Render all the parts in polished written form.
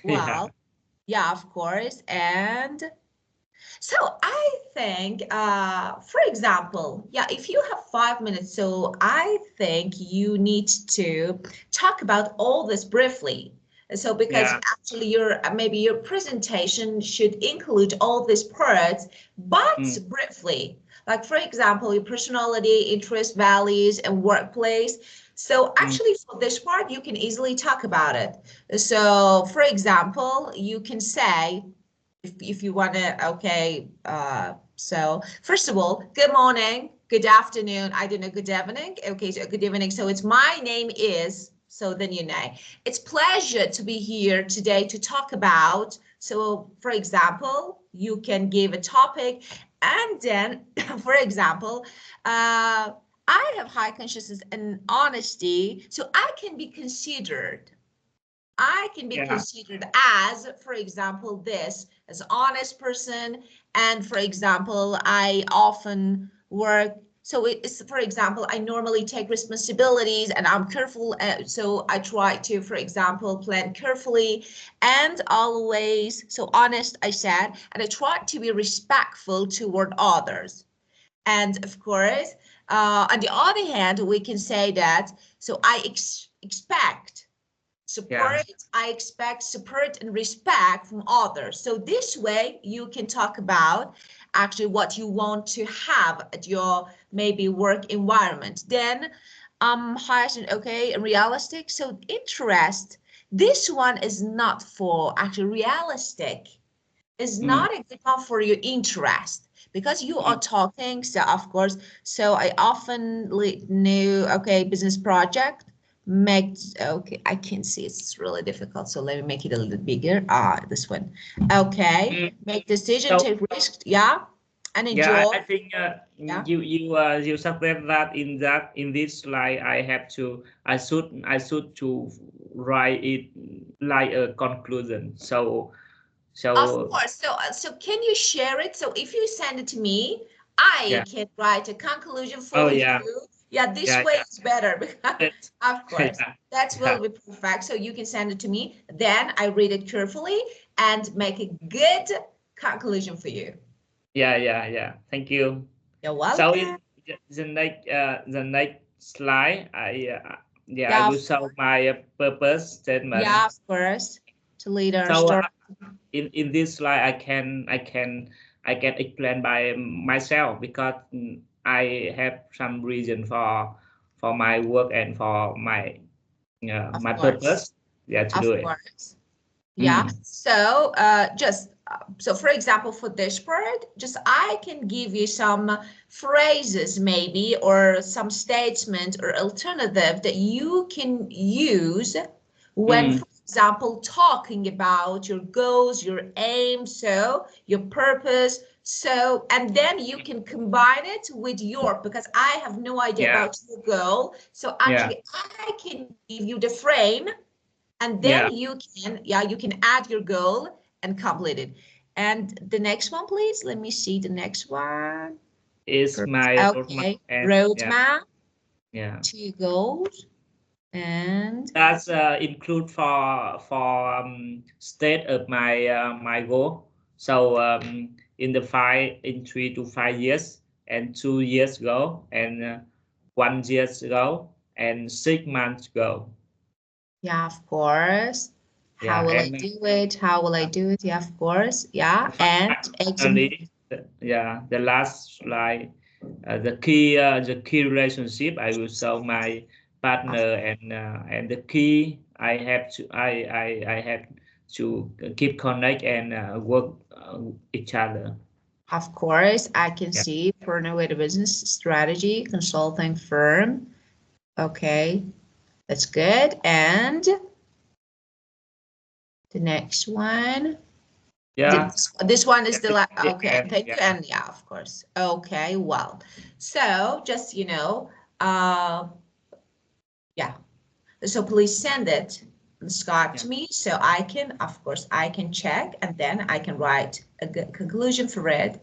Well, yeah, of course. And so I think, for example, yeah, if you have 5 minutes, so I think you need to talk about all this briefly. So because Yeah. actually your maybe your presentation should include all these parts, but Mm. briefly. Like for example, your personality, interest, values, and workplace. So Mm. actually for this part, you can easily talk about it. So for example, you can say, if you want to, okay, so first of all, good morning, good afternoon, I don't know, good evening, okay, so good evening, so it's my name is, so then you know, it's pleasure to be here today to talk about, so for example, you can give a topic, and then, for example, I have high consciousness and honesty, so I can be considered Yeah. as, for example, this, as an honest person. And for example, I often work. So it's, for example, I normally take responsibilities and I'm careful. So I try to, for example, plan carefully and always, so honest, I said, and I try to be respectful toward others. And of course, on the other hand, we can say that, so I expect Yeah. support, I expect support and respect from others. So this way you can talk about actually what you want to have at your maybe work environment. Then highest and okay and realistic. So interest, this one is not for actually realistic, is Mm. not enough for your interest because you are Mm. talking. So of course, so I often knew, okay, business project, make, okay, I can see it's really difficult, so let me make it a little bigger. This one, okay, Mm. make decision, So take risk, yeah, and yeah, enjoy, I think yeah. you suggest that in this slide I should to write it like a conclusion. Of So course. So can you share it? So if you send it to me, I yeah. can write a conclusion Oh for you. yeah. Yeah, this Yeah. way is better because, Yeah. of course, Yeah. that Yeah. will be perfect. So you can send it to me. Then I read it carefully and make a good conclusion for you. Yeah. Yeah. Yeah. Thank you. You're So welcome. in the next slide, I Yeah, will show my purpose statement. yeah, of course. To lead our So story. in this slide, I can explain by myself because I have some reason for my work and for Of my course. purpose. Yeah, to Of do it. course. Yeah. Mm. So just so for example, for this part, just I can give you some phrases maybe or some statement or alternative that you can use when, Mm. for example, talking about your goals, your aim, so your purpose. So, and then you can combine it with your, because I have no idea Yeah. about your goal. So Yeah. actually I can give you the frame and then Yeah. you can, yeah, you can add your goal and complete it. And the next one, please, let me see the next one. Is my roadmap Okay, and yeah. roadmap, Yeah. two goals, and That's include for state of my goal. So in 3 to 5 years and 2 years ago and 1 years ago and 6 months ago. yeah, of course. How Yeah, will I and do it? How will I do it? Yeah, of course. Yeah, and exam. finally, the last slide, the key relationship. I will show my Of, partner and the key I have to keep connect and work each other. of course, I can Yeah. see partner with a business strategy consulting firm. Okay, that's good. And the next one. Yeah. This one is the last. Okay, And thank you. yeah. And yeah, of course. Okay, well, so just, uh, yeah. So please send it, Scott, Yeah. to me so I can, of course, I can check and then I can write a good conclusion for it.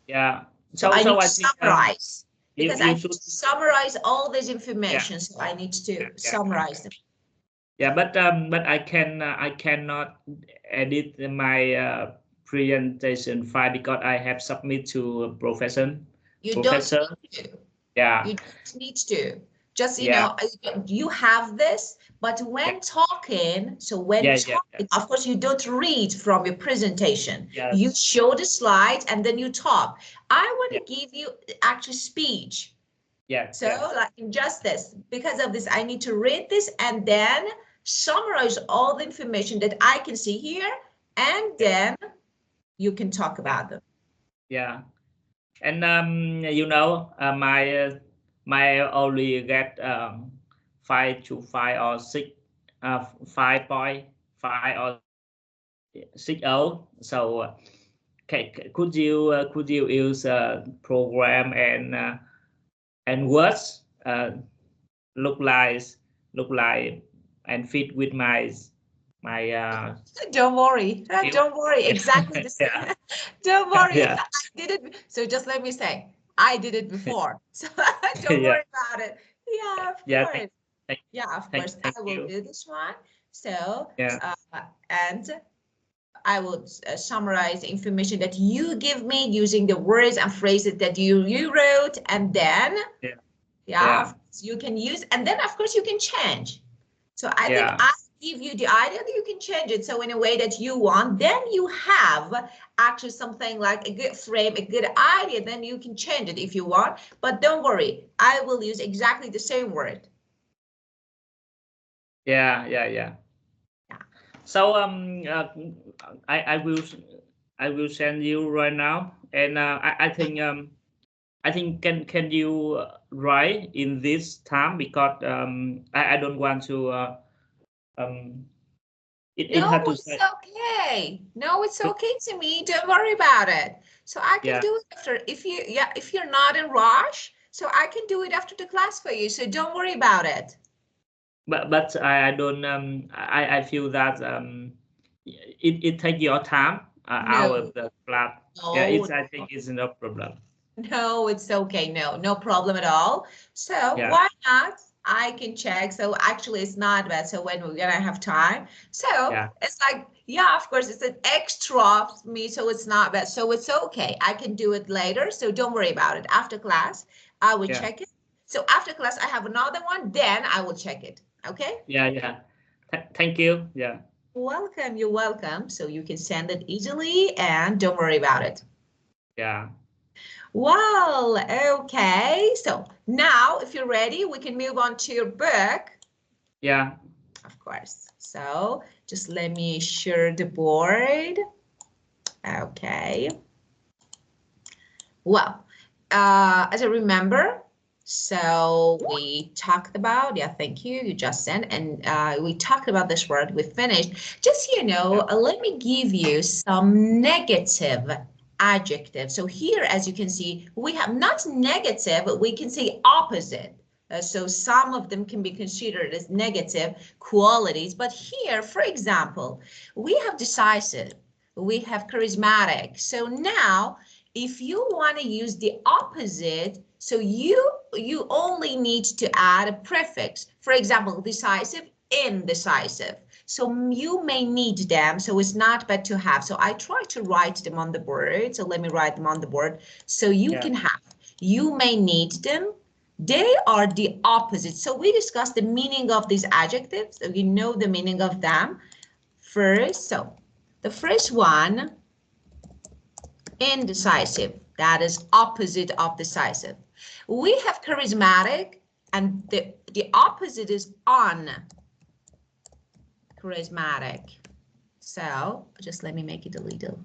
Yeah. So So I need so to I think summarize you because I you need should to summarize all this yeah. information. So I need Yeah. to Yeah. summarize them. Yeah, but I cannot edit my presentation file because I have submit to a You don't professor. need to. Yeah, You don't need to. Just, yeah, you have this, but yeah, when talking, so when yeah, yeah, talking, of course, you don't read from your presentation. You yes, show the slide and then you talk. I want yeah, to give you actual speech. yes, So yes, like just this, because of this, I need to read this and then summarize all the information that I can see here, and yeah, then you can talk yeah, about them. yeah. And my only get 5 or 6 5.5 or 6.0. So could you use program and words look like look like and fit with my Don't worry, skill? don't worry, exactly the same. Yeah, Don't worry, yeah, I did it. So just let me say, I did it before. So don't yeah, worry about it. Yeah, of yeah. course. Thank, Yeah, of thank, course, thank I will you. do this one. So, Yeah, and I will summarize the information that you give me using the words and phrases that you wrote, and then, yeah, yeah, of yeah, course, you can use, and then of course you can change. So I think yeah, I give you the idea that you can change it so in a way that you want, then you have actually something like a good frame, a good idea, then you can change it if you want, but don't worry, I will use exactly the same word. yeah, yeah, yeah. Yeah. So I will send you right now, and I think can you write in this time because I don't want to um it No, had to it's say okay. No, it's to, okay to me. Don't worry about it. So I can yeah, do it after, if you, yeah, if you're not in rush, so I can do it after the class for you. So don't worry about it. but I don't I feel that it take your time out of No, the class. Yeah, no, it's I think it's no problem. no, it's okay. No, no problem at all. So Yeah, why not? I can check. So actually it's not bad. So when we're gonna have time. So yeah, it's like, yeah, of course it's an extra for me. So it's not bad. So it's okay. I can do it later. So don't worry about it. After class, I will yeah, check it. So after class, I have another one. Then I will check it. Okay. yeah, yeah. Thank you. Yeah, Welcome. You're welcome. So you can send it easily and don't worry about it. yeah, Well, okay. So now, if you're ready, we can move on to your book. yeah. Of course. So just let me share the board. Okay. Well, as I remember, so we talked about, yeah, thank you, you just sent, and we talked about this word, we finished. Just, let me give you some negative adjectives. So here, as you can see, we have not negative, but we can say opposite. So some of them can be considered as negative qualities. But here, for example, we have decisive, we have charismatic. So now, if you want to use the opposite, so you only need to add a prefix. For example, decisive, indecisive. So you may need them, so it's not bad to have. So I try to write them on the board. So let me write them on the board so you Yeah. can have. You may need them. They are the opposite. So we discussed the meaning of these adjectives. So you know the meaning of them first. So the first one, indecisive, that is opposite of decisive. We have charismatic, and the opposite is uncharismatic. So just let me make it a little,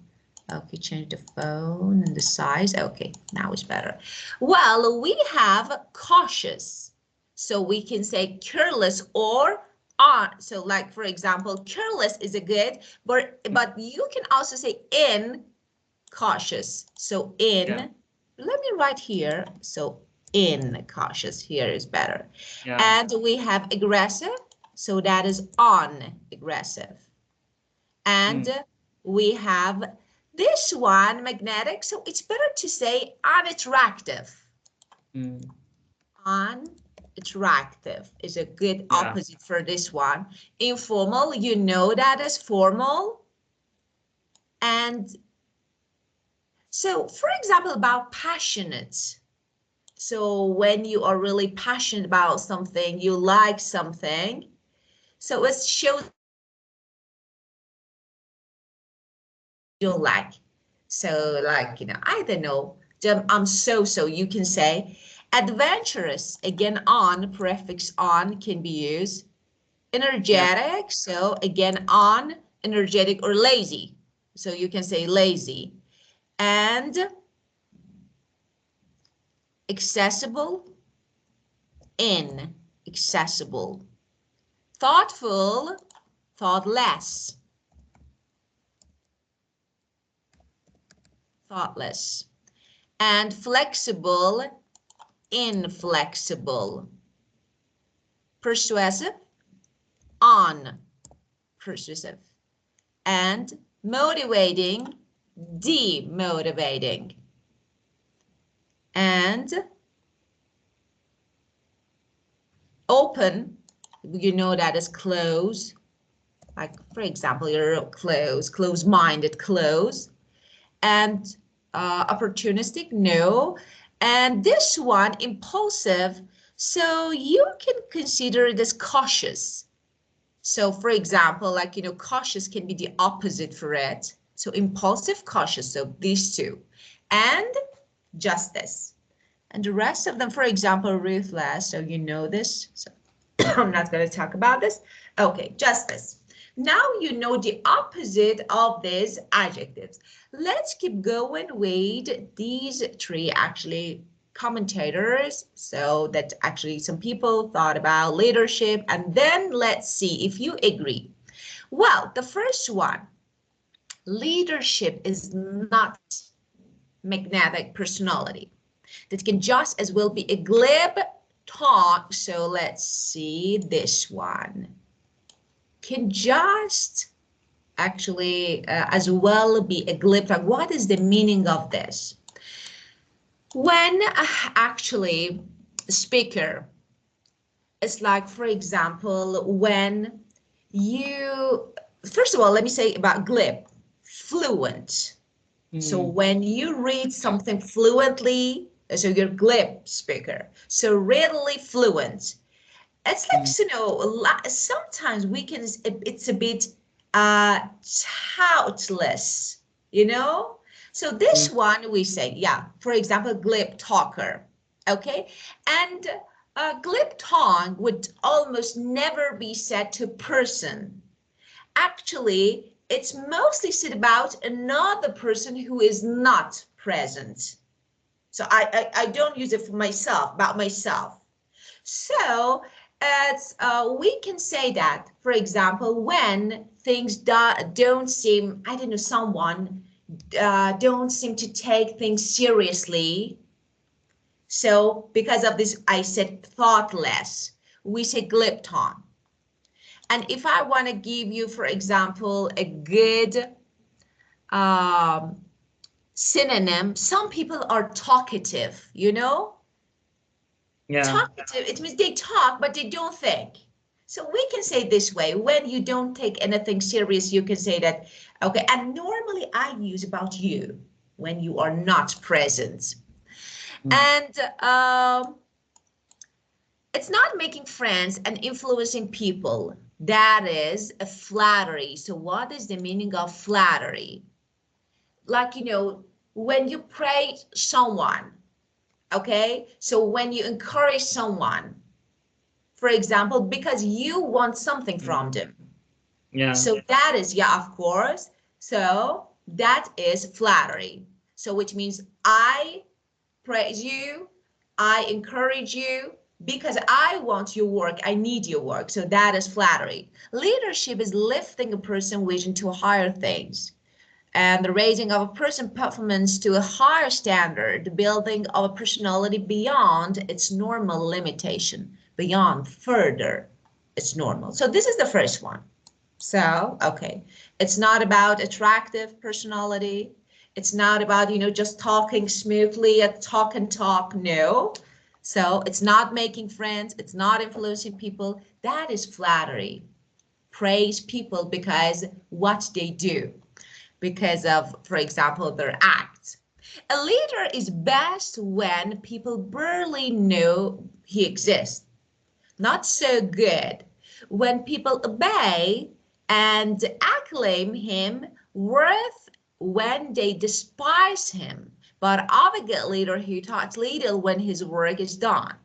okay, change the phone and the size. Okay, now it's better. Well, we have cautious, so we can say careless or on. So like, for example, careless is a good, but you can also say cautious. So Yeah, let me write here. So in cautious here is better. yeah, And we have aggressive. So that is on aggressive. And mm, we have this one, magnetic. So it's better to say unattractive. mm, attractive is a good Yeah. opposite for this one. Informal, you know that as formal. And so, for example, about passionate. So when you are really passionate about something, you like something. So it shows you like. So like, I don't know, I'm so, you can say adventurous, again, on, prefix on can be used. Energetic, yeah. So again, on, energetic, or lazy. So you can say lazy. And accessible, inaccessible. Thoughtful, thoughtless. Thoughtless. And flexible, inflexible. Persuasive, unpersuasive. And motivating, demotivating. And open, you know that is close. Like, for example, you're close-minded, close. And opportunistic, no. And this one, impulsive, so you can consider it as cautious. So for example, like, cautious can be the opposite for it. So impulsive, cautious, so these two. And justice. And the rest of them, for example, ruthless, so you know this. So I'm not going to talk about this. Okay, justice. Now you know the opposite of these adjectives. Let's keep going with these three actually commentators, so that actually some people thought about leadership, and then let's see if you agree. Well, the first one, leadership is not magnetic personality. That can just as well be a glib talk. So let's see this one. Can just actually as well be a glib talk. What is the meaning of this? When actually the speaker is like, for example, when you, first of all, let me say about glib, fluent. So when you read something fluently, so you're glib speaker, so readily fluent. It's like, sometimes we can, it's a bit toutless, So this one we say, yeah, for example, glib talker, okay? And glib tongue would almost never be said to a person. Actually, it's mostly said about another person who is not present. So I don't use it for myself, about myself. So we can say that, for example, when things don't seem, I don't know, someone don't seem to take things seriously. So because of this, I said thoughtless. We say glib tongue. And if I want to give you, for example, a good synonym, some people are talkative, Yeah. Talkative, it means they talk, but they don't think. So we can say this way, when you don't take anything serious, you can say that, okay, and normally I use about you when you are not present. And it's not making friends and influencing people. That is a flattery. So what is the meaning of flattery? Like, when you praise someone, okay? So when you encourage someone, for example, because you want something from them. Yeah. So that is, yeah, of course. So that is flattery. So which means I praise you, I encourage you, because I want your work, I need your work. So that is flattery. Leadership is lifting a person's vision to higher things, and the raising of a person's performance to a higher standard, the building of a personality beyond its normal limitation, beyond further its normal. So this is the first one. So, okay, it's not about attractive personality. It's not about, just talking smoothly, talk and talk. No, So it's not making friends, it's not influencing people. That is flattery. Praise people because what they do, because of, for example, their acts. A leader is best when people barely know he exists. Not so good when people obey and acclaim him, worth when they despise him, but of a good leader who talks little when his work is done,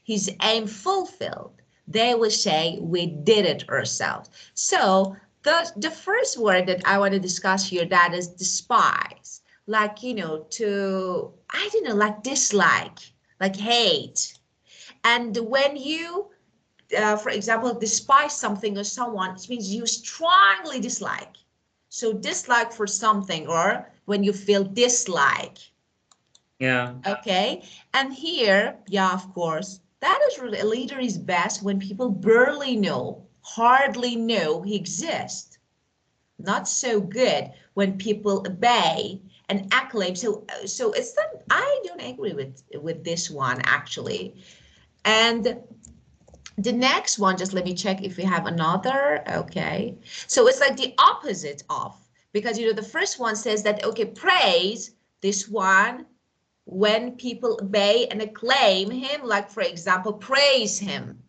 his aim fulfilled. They will say, we did it ourselves. So the first word that I want to discuss here, that is despise. Like, you know, to, I don't know, like dislike, like hate. And when you for example, despise something or someone, it means you strongly dislike. So dislike for something, or when you feel dislike. Yeah. Okay. And here, yeah, of course, that is really, a leader is best when people barely know, hardly know he exists. Not so good when people obey and acclaim. So it's not, I don't agree with this one actually. And the next one, just let me check if we have another. Okay. So it's like the opposite of, because, you know, the first one says that, okay, praise, this one, when people obey and acclaim him, like, for example, praise him.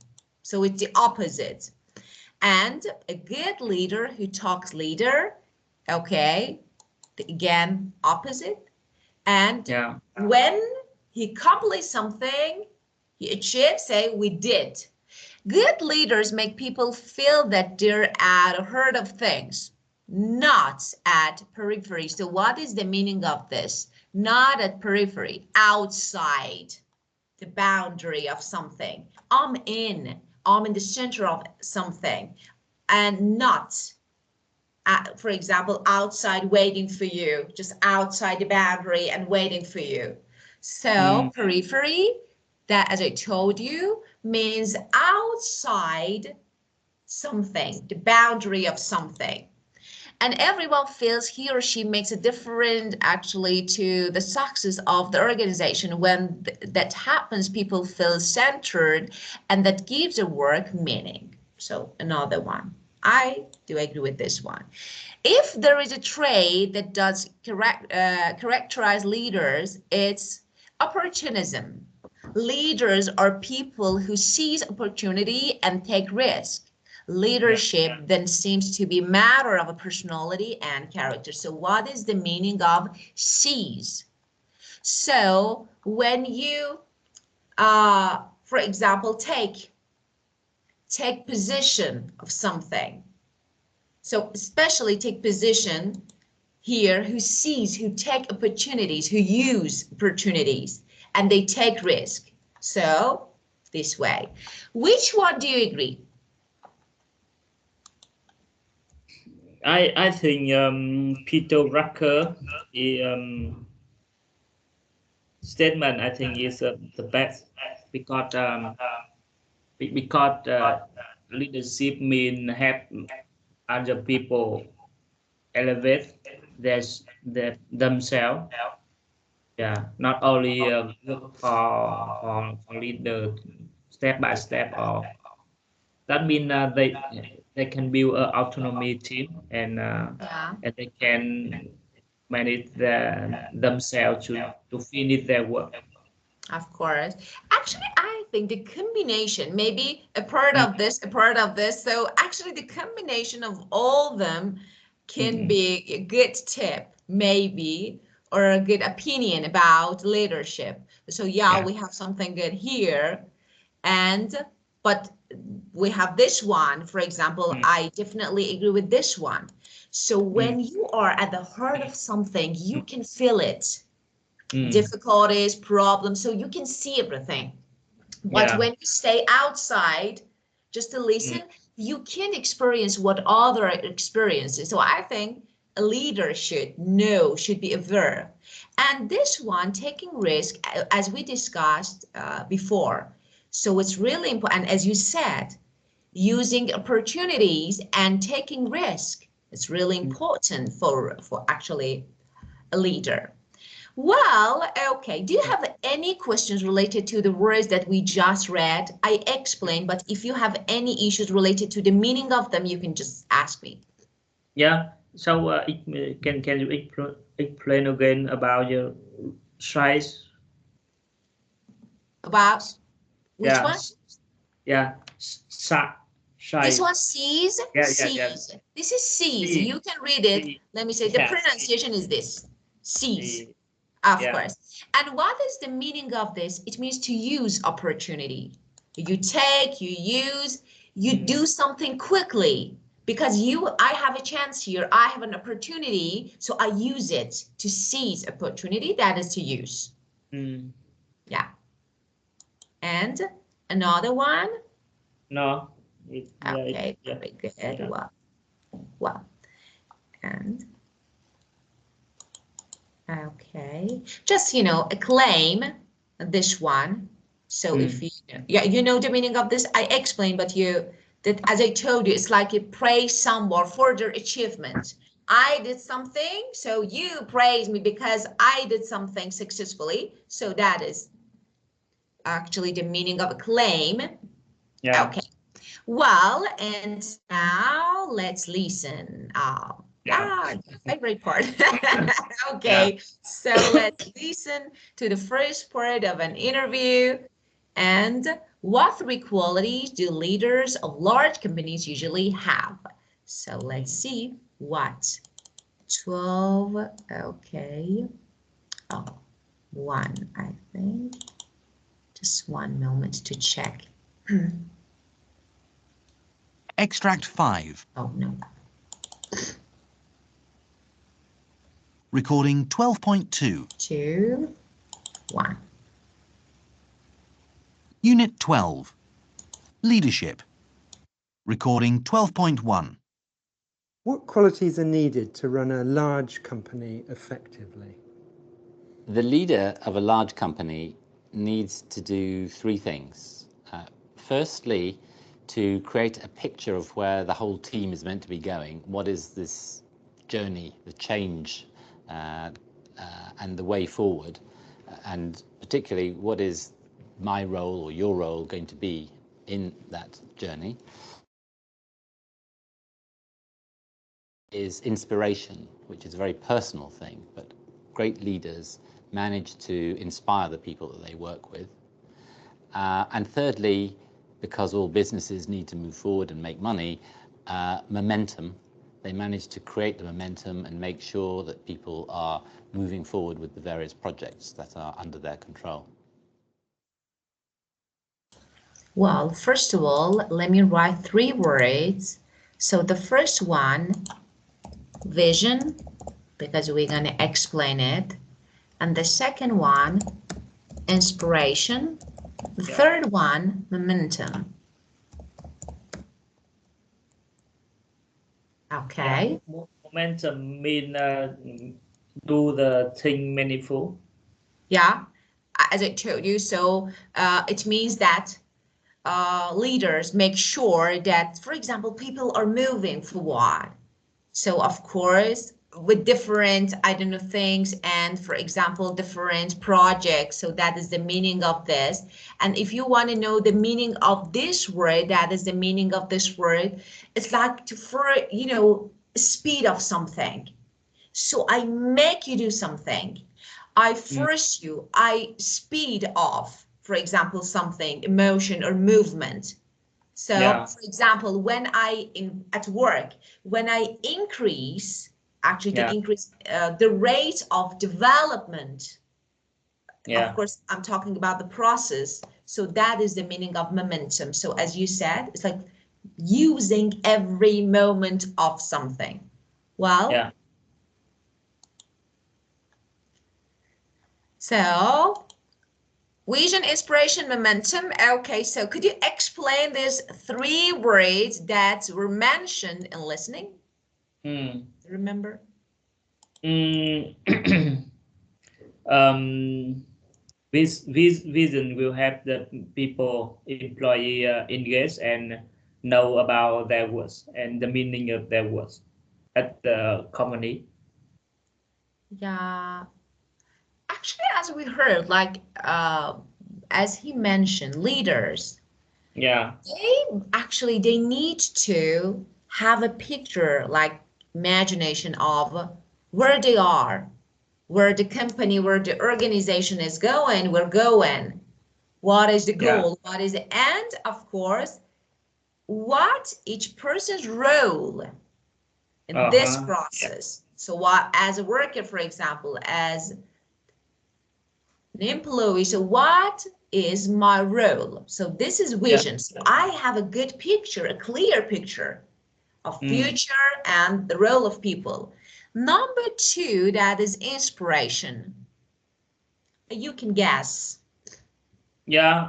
So it's the opposite. And a good leader who talks leader, okay, again, opposite. And Yeah. when he accomplishes something, he achieves, say, we did. Good leaders make people feel that they're at the heart of things, not at periphery. So what is the meaning of this? Not at periphery, outside the boundary of something. I'm in the center of something, and not, for example, outside waiting for you, just outside the boundary and waiting for you. So periphery, that, as I told you, means outside something, the boundary of something. And everyone feels he or she makes a difference actually to the success of the organization. When that happens, people feel centered, and that gives the work meaning. So another one. I do agree with this one. If there is a trait that does characterize leaders, it's opportunism. Leaders are people who seize opportunity and take risk. Leadership then seems to be a matter of a personality and character. So what is the meaning of seize? So when you, for example, take position of something. So especially take position here, who seize, who take opportunities, who use opportunities, and they take risk. So this way. Which one do you agree? I think Peter Drucker statement, I think, is the best, because leadership mean help other people elevate themselves. Yeah, not only look for leader step by step, or that mean they can build an autonomy team, and they can manage themselves to finish their work. Of course. Actually, I think the combination, maybe a part of this, a part of this. So actually the combination of all of them can be a good tip, maybe, or a good opinion about leadership. So yeah, we have something good here. But we have this one, for example, I definitely agree with this one. So when you are at the heart of something, you can feel it. Difficulties, problems, so you can see everything. But when you stay outside just to listen, you can experience what other experiences. So I think a leader should know, should be aware. And this one, taking risk, as we discussed before. So it's really important, as you said, using opportunities and taking risk. It's really important for actually a leader. Well, okay. Do you have any questions related to the words that we just read? I explained, but if you have any issues related to the meaning of them, you can just ask me. Yeah. So can you explain again about your size? About which one? Yeah. This Size. one, sees. Yeah. Sees. This is sees. See. You can read it. See. Let me say the Yeah. pronunciation is this. Sees. See. Of Yeah. course. And what is the meaning of this? It means to use opportunity. You take, you use, you do something quickly because I have a chance here. I have an opportunity. So I use it to seize opportunity. That is to use. Yeah. And another one. No. Okay, very good. Yeah. Well, and okay, just claim this one. So if you know the meaning of this, I explained, but that as I told you, it's like you praise someone for their achievement. I did something, so you praise me because I did something successfully. So that is actually the meaning of a claim. Yeah. Okay. Well, and now let's listen. Yeah, favorite part. Okay, yeah. So let's listen to the first part of an interview. And what three qualities do leaders of large companies usually have? So let's see what 12. Okay. Oh, one, I think. Just one moment to check. Extract 5. Oh, no. Recording 12.2. 2, 1. Unit 12. Leadership. Recording 12.1. What qualities are needed to run a large company effectively? The leader of a large company needs to do three things. Firstly, to create a picture of where the whole team is meant to be going. What is this journey, the change, and the way forward? And particularly, what is my role or your role going to be in that journey? Is inspiration, which is a very personal thing, but great leaders manage to inspire the people that they work with. And thirdly, because all businesses need to move forward and make money, momentum. They manage to create the momentum and make sure that people are moving forward with the various projects that are under their control. Well, first of all, let me write 3 words. So the first one, vision, because we're going to explain it. And the second one, inspiration. The third one, momentum. Okay. Yeah. Momentum mean do the thing meaningful. Yeah, as I told you, so it means that leaders make sure that, for example, people are moving forward. So of course, with different, I don't know, things, and for example, different projects. So that is the meaning of this. And if you want to know the meaning of this word, that is the meaning of this word. It's like speed of something. So I make you do something. I force you, I speed off, for example, something, emotion or movement. So, for example, when at work, when I increase, actually to increase the rate of development, of course, I'm talking about the process. So that is the meaning of momentum. So as you said, it's like using every moment of something. Well, so vision, inspiration, momentum. Okay, so could you explain these 3 words that were mentioned in listening? Remember? This vision will help the people, employee engage and know about their words and the meaning of their words at the company. Yeah. actually, as we heard, like as he mentioned, leaders, Yeah. they need to have a picture, like imagination of where they are, where the company, where the organization is going, we're going. What is the goal? What is it? And of course, what each person's role in this process. So what, as a worker, for example, as an employee, so what is my role? So this is vision. So I have a good picture, a clear picture of future and the role of people. Number two, that is inspiration. You can guess. Yeah,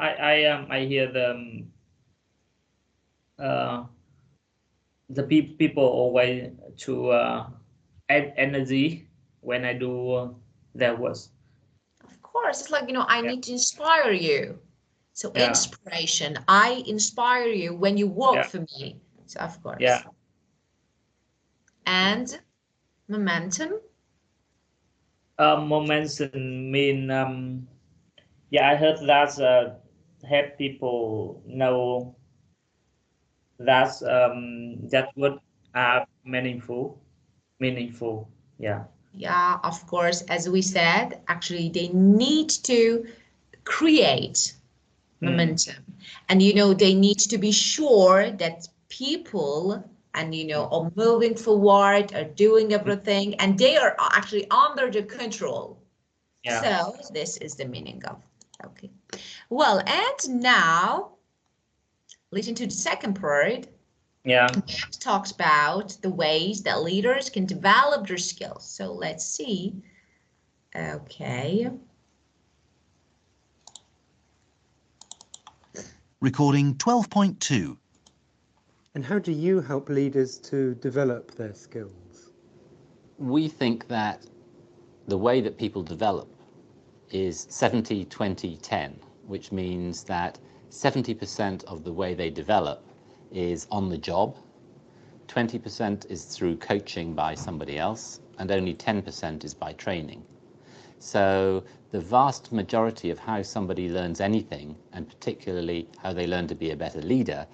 I hear the people always to add energy when I do their work. Of course, it's like, I need to inspire you. So inspiration, I inspire you when you work for me. So of course. Yeah. And momentum. Momentum mean I heard that help people know that that would are meaningful. Yeah. Yeah, of course, as we said, actually they need to create momentum. And they need to be sure that people and are moving forward, are doing everything, and they are actually under the control. Yeah. So this is the meaning of, okay. Well, and now listen to the second part. Yeah. It talks about the ways that leaders can develop their skills. So let's see. Okay. Recording 12.2. And how do you help leaders to develop their skills? We think that the way that people develop is 70-20-10, which means that 70% of the way they develop is on the job, 20% is through coaching by somebody else, and only 10% is by training. So the vast majority of how somebody learns anything, and particularly how they learn to be a better leader,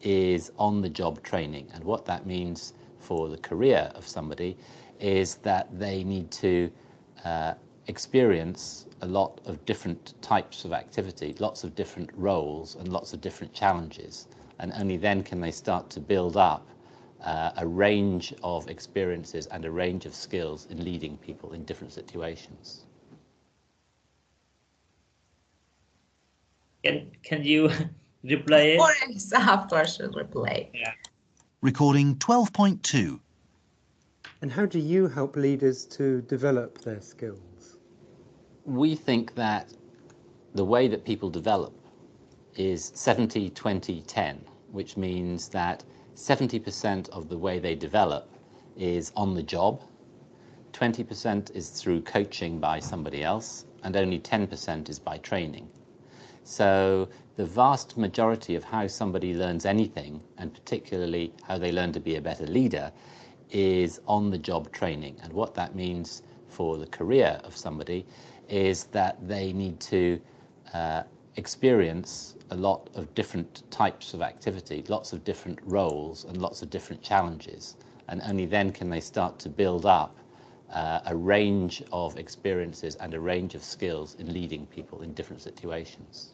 is on-the-job training. And what that means for the career of somebody is that they need to experience a lot of different types of activity, lots of different roles and lots of different challenges. And only then can they start to build up a range of experiences and a range of skills in leading people in different situations. Can you replay it? Of course, replay. Yeah. Recording 12.2. And how do you help leaders to develop their skills? We think that the way that people develop is 70-20-10, which means that 70% of the way they develop is on the job, 20% is through coaching by somebody else, and only 10% is by training. So the vast majority of how somebody learns anything, and particularly how they learn to be a better leader, is on-the-job training. And what that means for the career of somebody is that they need to experience a lot of different types of activity, lots of different roles and lots of different challenges. And only then can they start to build up a range of experiences and a range of skills in leading people in different situations.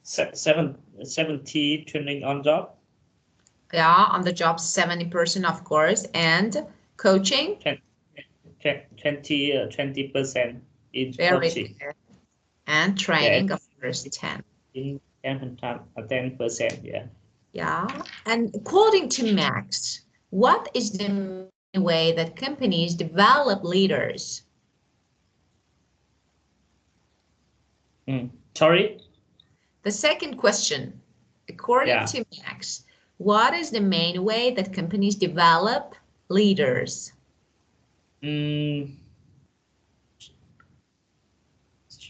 70 training on job. Yeah, on the job, 70%, of course, and coaching. 20% in Very coaching. good. And training, of course, 10. In 10%, yeah. Yeah, and according to Max, what is the main way that companies develop leaders? Sorry? The second question, according to Max, what is the main way that companies develop leaders?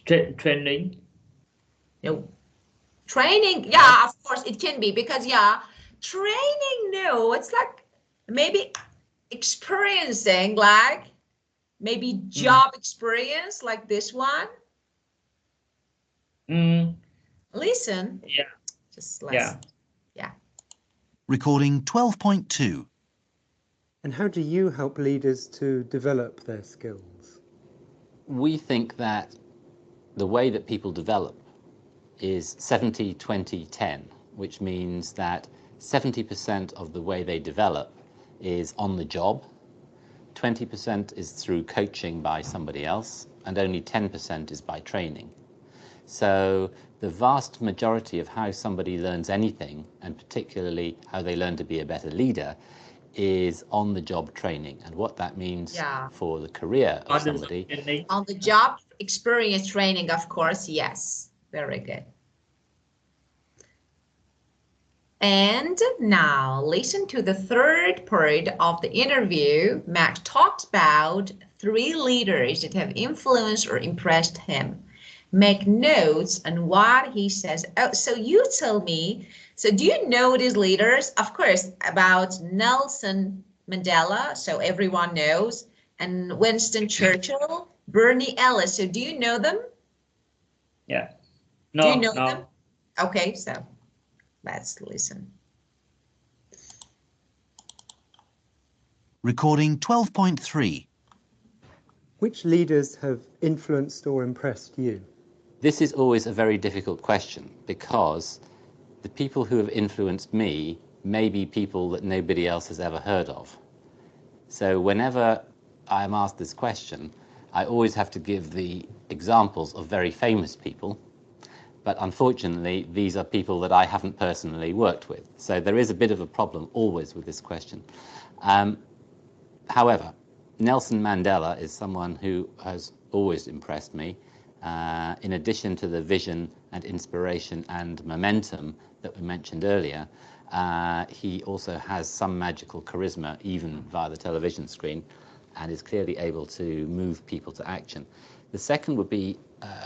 Training. No. Training, yeah, of course it can be, because training, no, it's like maybe experiencing, like Maybe job experience like this one. Listen. Yeah. Just listen. Yeah. Recording 12.2. And how do you help leaders to develop their skills? We think that the way that people develop is 70-20-10, which means that 70% of the way they develop is on the job, 20% is through coaching by somebody else, and only 10% is by training. So the vast majority of how somebody learns anything, and particularly how they learn to be a better leader, is on-the-job training. And what that means for the career of somebody. On the job experience training, of course, yes. Very good. And now listen to the third part of the interview. Max talks about 3 leaders that have influenced or impressed him. Make notes on what he says. Oh, so you tell me, so do you know these leaders? Of course, about Nelson Mandela, so everyone knows, and Winston Churchill, Bernie Ellis. So do you know them? Yeah. Do you know them? Okay, so let's listen. Recording 12.3. Which leaders have influenced or impressed you? This is always a very difficult question because the people who have influenced me may be people that nobody else has ever heard of. So whenever I am asked this question, I always have to give the examples of very famous people. But unfortunately, these are people that I haven't personally worked with. So there is a bit of a problem always with this question. However, Nelson Mandela is someone who has always impressed me. In addition to the vision and inspiration and momentum that we mentioned earlier, he also has some magical charisma, even via the television screen, and is clearly able to move people to action. The second would be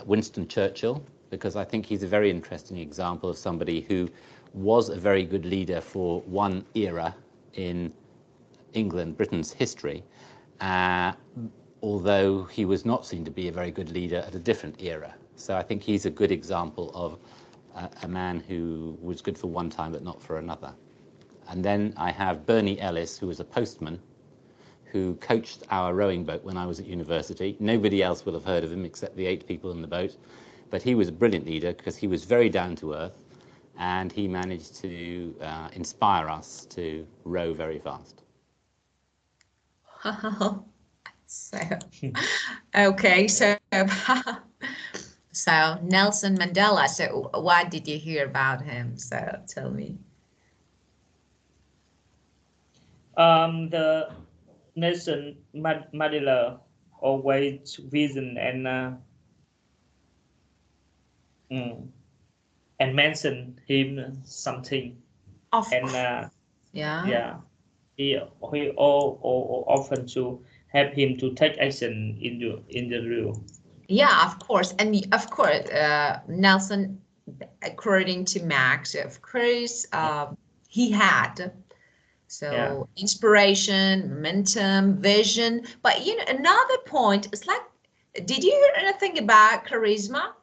Winston Churchill, because I think he's a very interesting example of somebody who was a very good leader for one era in England, Britain's history, although he was not seen to be a very good leader at a different era. So I think he's a good example of a man who was good for one time but not for another. And then I have Bernie Ellis, who was a postman, who coached our rowing boat when I was at university. Nobody else will have heard of him except the 8 people in the boat. But he was a brilliant leader because he was very down to earth and he managed to inspire us to row very fast. So, okay, so so Nelson Mandela. So what did you hear about him? So tell me. The Nelson Mandela always vision and mention him something. Yeah, he often to help him to take action in the room. Yeah, of course, and of course, Nelson, according to Max, of course, he had inspiration, momentum, vision. But you know, another point is like, did you hear anything about charisma?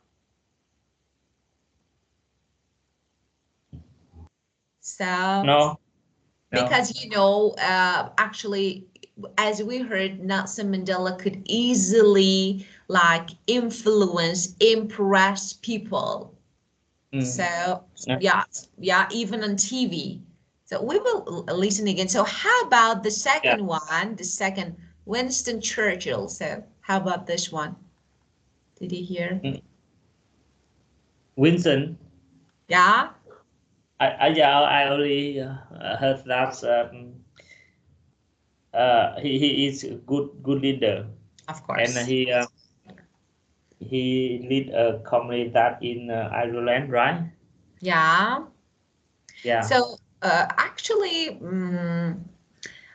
So no. Because you know, actually, as we heard, Nelson Mandela could easily like influence, impress people. So yeah, even on TV. So we will listen again. So how about the second one? The second, Winston Churchill. So how about this one? Did you hear? Winston. Yeah. I only heard that he is a good leader. Of course. And he lead a company that in Ireland, right? Yeah. Yeah. So actually,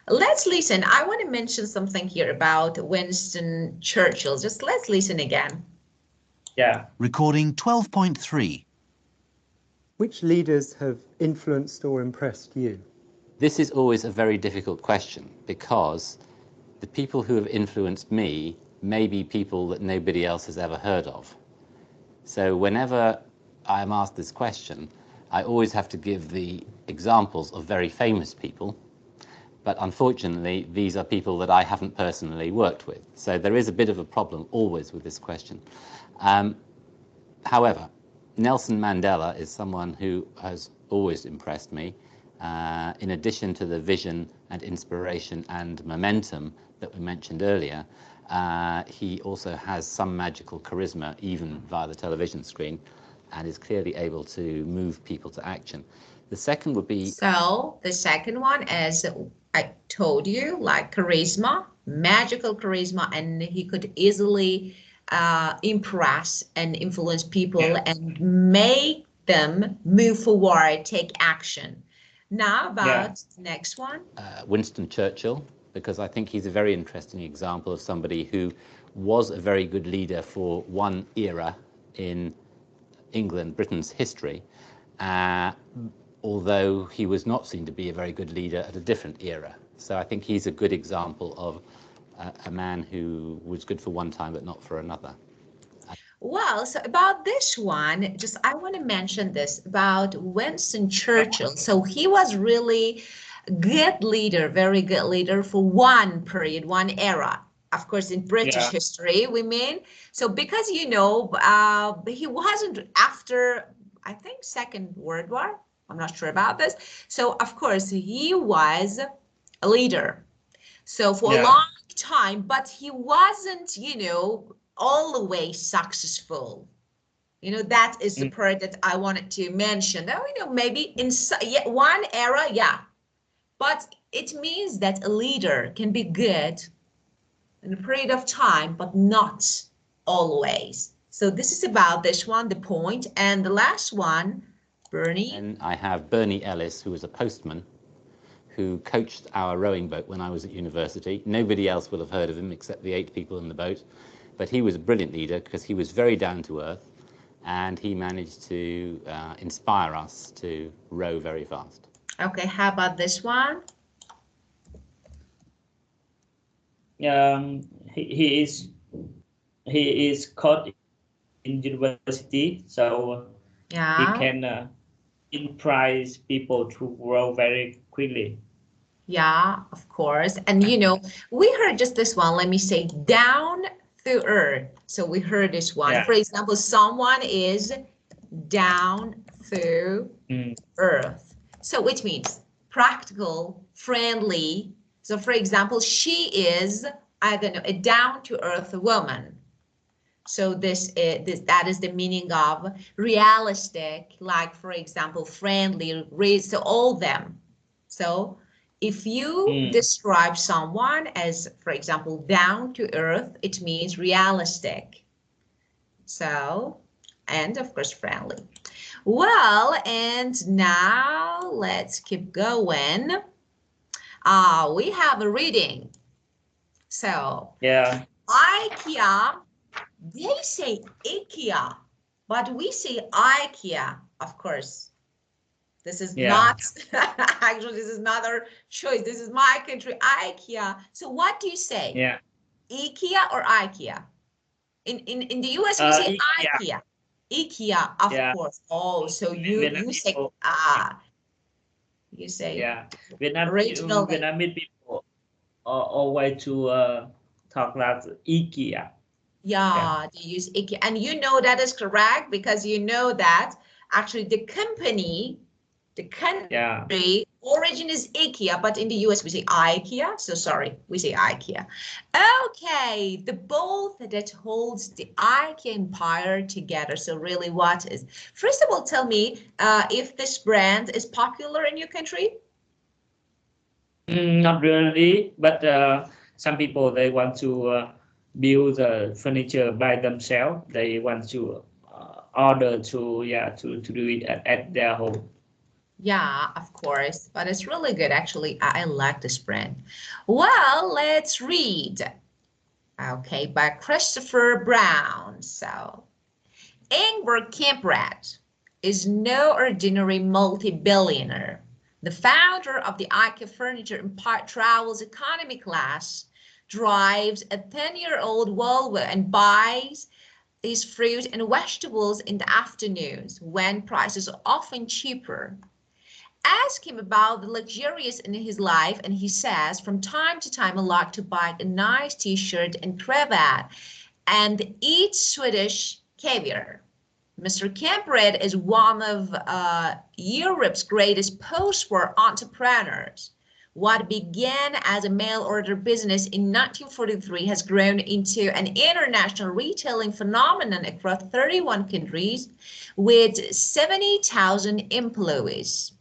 let's listen. I want to mention something here about Winston Churchill. Just let's listen again. Yeah. Recording 12.3. Which leaders have influenced or impressed you? This is always a very difficult question because the people who have influenced me may be people that nobody else has ever heard of. So whenever I am asked this question, I always have to give the examples of very famous people. But unfortunately, these are people that I haven't personally worked with. So there is a bit of a problem always with this question. However, Nelson Mandela is someone who has always impressed me. In addition to the vision and inspiration and momentum that we mentioned earlier, he also has some magical charisma, even via the television screen, and is clearly able to move people to action. The second would be... So the second one is, I told you, like charisma, magical charisma, and he could easily impress and influence people and make them move forward, take action. Now about the next one. Winston Churchill, because I think he's a very interesting example of somebody who was a very good leader for one era in England, Britain's history, although he was not seen to be a very good leader at a different era. So I think he's a good example of a man who was good for one time but not for another. Well, so about this one, just I want to mention this about Winston Churchill. So he was really good leader, very good leader for one period, one era. Of course, in British history, we mean. So because, you know, he wasn't after, I think, Second World War. I'm not sure about this. So, of course, he was a leader. So for a long time, but he wasn't, you know, all the way successful. You know, that is the part that I wanted to mention. Now, you know, maybe in one era, but it means that a leader can be good in a period of time, but not always. So this is about this one, the point. And the last one, Bernie. And I have Bernie Ellis, who was a postman, who coached our rowing boat when I was at university. Nobody else will have heard of him except the 8 people in the boat. But he was a brilliant leader because he was very down to earth, and he managed to inspire us to row very fast. Okay, how about this one? He is caught in university, so he can inspire people to grow very quickly. Yeah, of course. And you know, we heard just this one. Let me say, down to earth. So we heard this one. For example, someone is down to earth. So which means practical, friendly. So for example, she is, I don't know, a down to earth woman. So that is the meaning of realistic, like for example, friendly, so all them. So if you describe someone as, for example, down to earth, it means realistic. So, and of course, friendly. Well, and now let's keep going. We have a reading. So, IKEA, they say IKEA, but we say IKEA, of course. This is not, actually, this is not our choice. This is my country, IKEA. So what do you say? IKEA or IKEA? In the US, we say IKEA. IKEA, of course. Oh, so you say, you say Vietnamese people always to talk like IKEA. They use IKEA. And you know that is correct because you know that actually the country origin is IKEA, but in the US we say IKEA. So sorry, we say IKEA. Okay, the both that holds the IKEA empire together. So really, what is? First of all, tell me if this brand is popular in your country. Not really, but some people they want to build the furniture by themselves. They want to order to do it at their home. Yeah, of course, but it's really good. Actually, I like this brand. Well, let's read. Okay, by Christopher Brown. So, Ingvar Kamprad is no ordinary multi-billionaire. The founder of the IKEA furniture empire travels economy class drives a 10-year-old Volvo and buys his fruit and vegetables in the afternoons when prices are often cheaper. Ask him about the luxurious in his life, and he says, from time to time I like to buy a nice t-shirt and cravat and eat Swedish caviar. Mr. Kamprad is one of Europe's greatest post-war entrepreneurs. What began as a mail-order business in 1943 has grown into an international retailing phenomenon across 31 countries with 70,000 employees.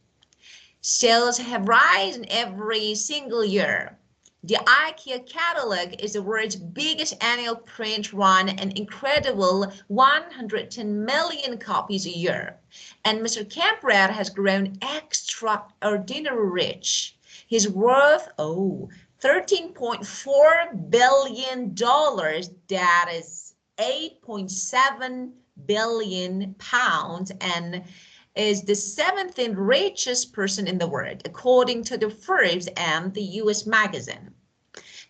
Sales have risen every single year. The IKEA catalog is the world's biggest annual print run, an incredible 110 million copies a year. And Mr. Kamprad has grown extraordinarily rich. He's worth, $13.4 billion. That is 8.7 billion pounds, and is the 7th richest person in the world, according to the Forbes and the US magazine.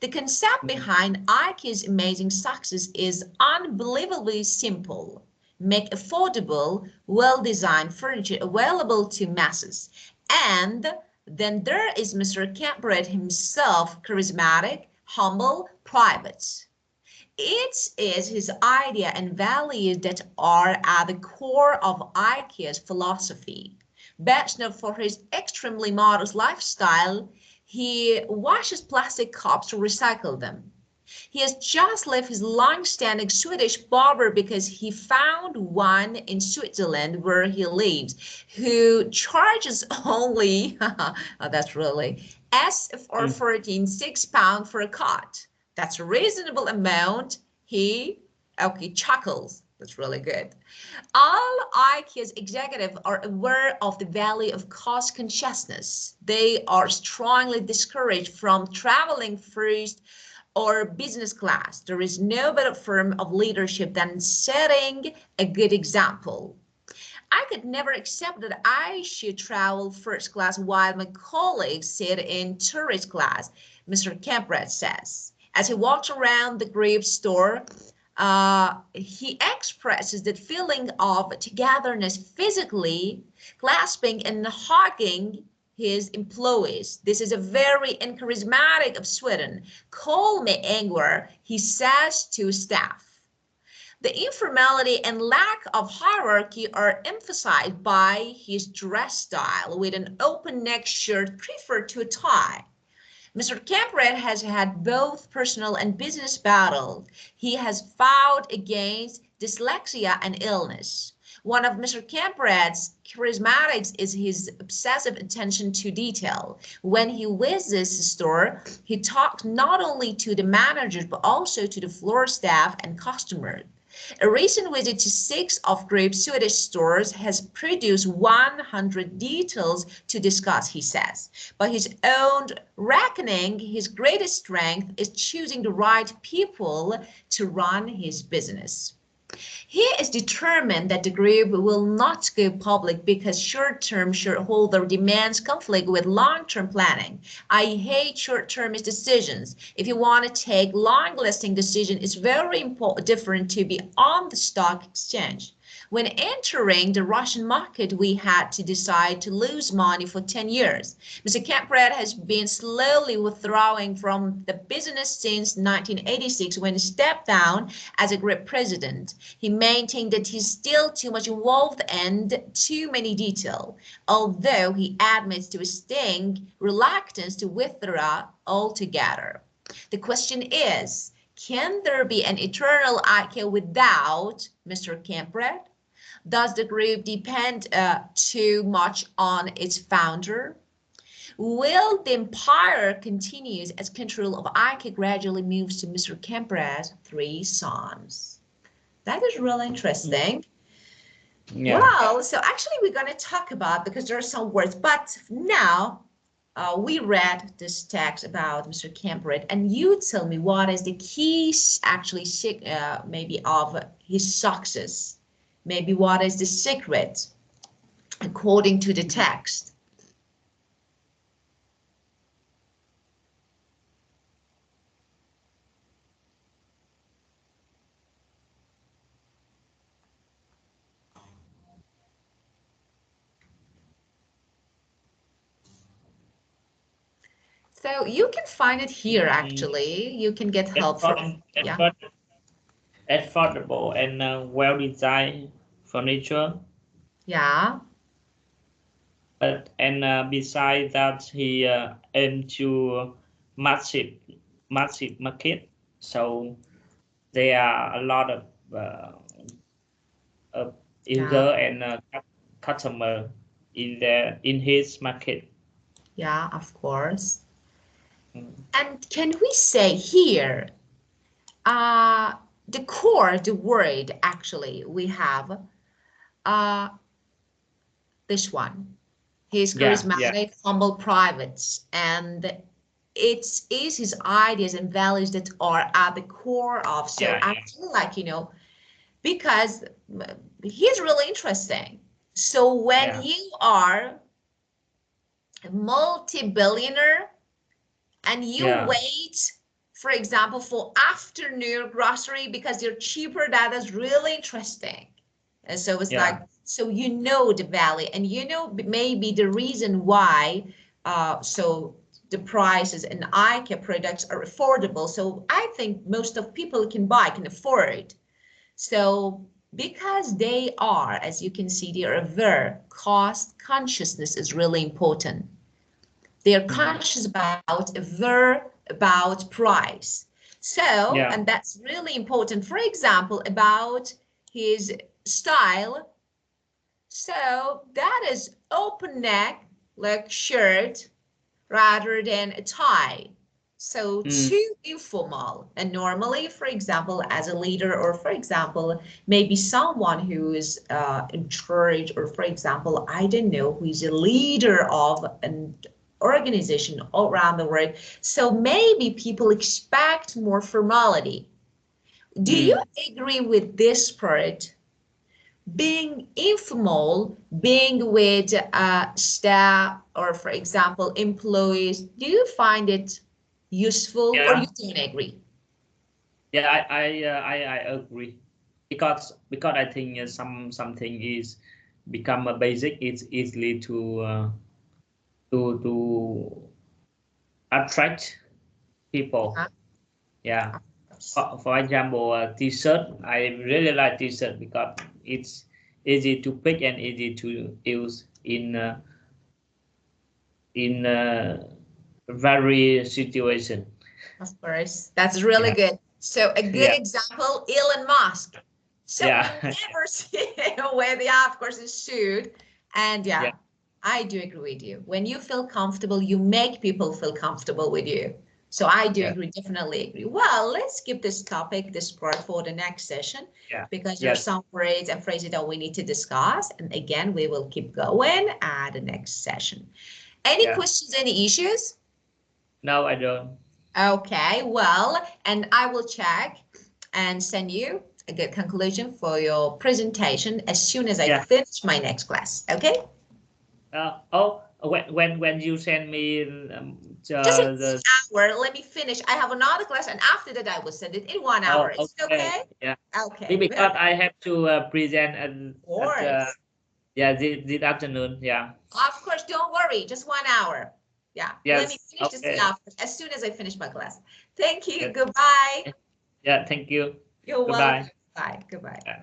The concept behind IKEA's amazing success is unbelievably simple. Make affordable, well-designed furniture available to masses. And then there is Mr. Kamprad himself, charismatic, humble, private. It is his idea and values that are at the core of IKEA's philosophy. Best known for his extremely modest lifestyle, he washes plastic cups to recycle them. He has just left his long-standing Swedish barber because he found one in Switzerland where he lives who charges only, that's really, for 6 pounds for a cut. That's a reasonable amount. He chuckles. That's really good. All IKEA's executives are aware of the value of cost consciousness. They are strongly discouraged from traveling first or business class. There is no better form of leadership than setting a good example. I could never accept that I should travel first class while my colleagues sit in tourist class, Mr. Kamprad says. As he walks around the grape store, he expresses that feeling of togetherness physically, clasping and hugging his employees. This is a very charismatic of Sweden. Call me Ingvar, he says to staff. The informality and lack of hierarchy are emphasized by his dress style, with an open neck shirt preferred to a tie. Mr. Kamprad has had both personal and business battles. He has fought against dyslexia and illness. One of Mr. Kamprad's charismatics is his obsessive attention to detail. When he visits the store, he talks not only to the managers, but also to the floor staff and customers. A recent visit to 6 off-grid Swedish stores has produced 100 details to discuss, he says. By his own reckoning, his greatest strength is choosing the right people to run his business. He is determined that the group will not go public because short-term shareholder demands conflict with long-term planning. I hate short-term decisions. If you want to take long-lasting decisions, it's very different to be on the stock exchange. When entering the Russian market, we had to decide to lose money for 10 years. Mr. Kamprad has been slowly withdrawing from the business since 1986 when he stepped down as a group president. He maintained that he's still too much involved and too many details, although he admits to a sting reluctance to withdraw altogether. The question is, can there be an eternal IKEA without Mr. Kamprad? Does the group depend too much on its founder? Will the empire continue as control of IKEA gradually moves to Mr. Kamprad's 3 sons? That is really interesting. Yeah. Well, so actually we're going to talk about, because there are some words, but now we read this text about Mr. Kamprad, and you tell me what is the key actually maybe of his success. Maybe what is the secret according to the text? So you can find it here, actually. You can get help from, yeah. Affordable and well-designed furniture. Yeah. But besides that, he aimed to massive market. So there are a lot of user and customer in his market. Yeah, of course. And can we say here, the core, the word actually we have this one. He is charismatic, humble, private, and it is his ideas and values that are at the core of. So actually, like, you know, because he's really interesting. So when you are a multi-billionaire and you wait, for example, for afternoon grocery because they're cheaper, that is really interesting. And so it's like, so you know the value, and you know maybe the reason why so the prices in IKEA products are affordable. So I think most of people can afford. So because they are, as you can see, they are aware, cost consciousness is really important. They are conscious aware about price. So, and that's really important. For example, about his style. So that is open neck, like shirt, rather than a tie. So too informal. And normally, for example, as a leader, or for example, maybe someone who is in charge, or for example, I don't know, who is a leader of an organization all around the world. So maybe people expect more formality. Do you agree with this part? Being informal, being with staff, or for example, employees, do you find it useful, or you don't agree? Yeah, I agree, because I think something is become a basic. It's easily to attract people. Yeah. For example, t-shirt. I really like t-shirt because it's easy to pick and easy to use in various situation. Of course, that's really good. So a good example, Elon Musk. So you never see him with, of course, a suit. And I do agree with you. When you feel comfortable, you make people feel comfortable with you. So I do agree, definitely agree. Well, let's skip this topic, this part, for the next session, because there are some words and phrases that we need to discuss. And again, we will keep going at the next session. Any questions, any issues? No, I don't. Okay, well, and I will check and send you a good conclusion for your presentation as soon as I finish my next class. Okay? When you send me just in 1 hour, let me finish. I have another class, and after that I will send it in 1 hour. Is it okay? Yeah. Okay. Because I have to present this afternoon. Yeah. Of course, don't worry. Just 1 hour. Yeah. Yes. Let me finish this after, as soon as I finish my class. Thank you. Goodbye. Yeah. Thank you. You're Goodbye. welcome. Bye. Goodbye. Yeah.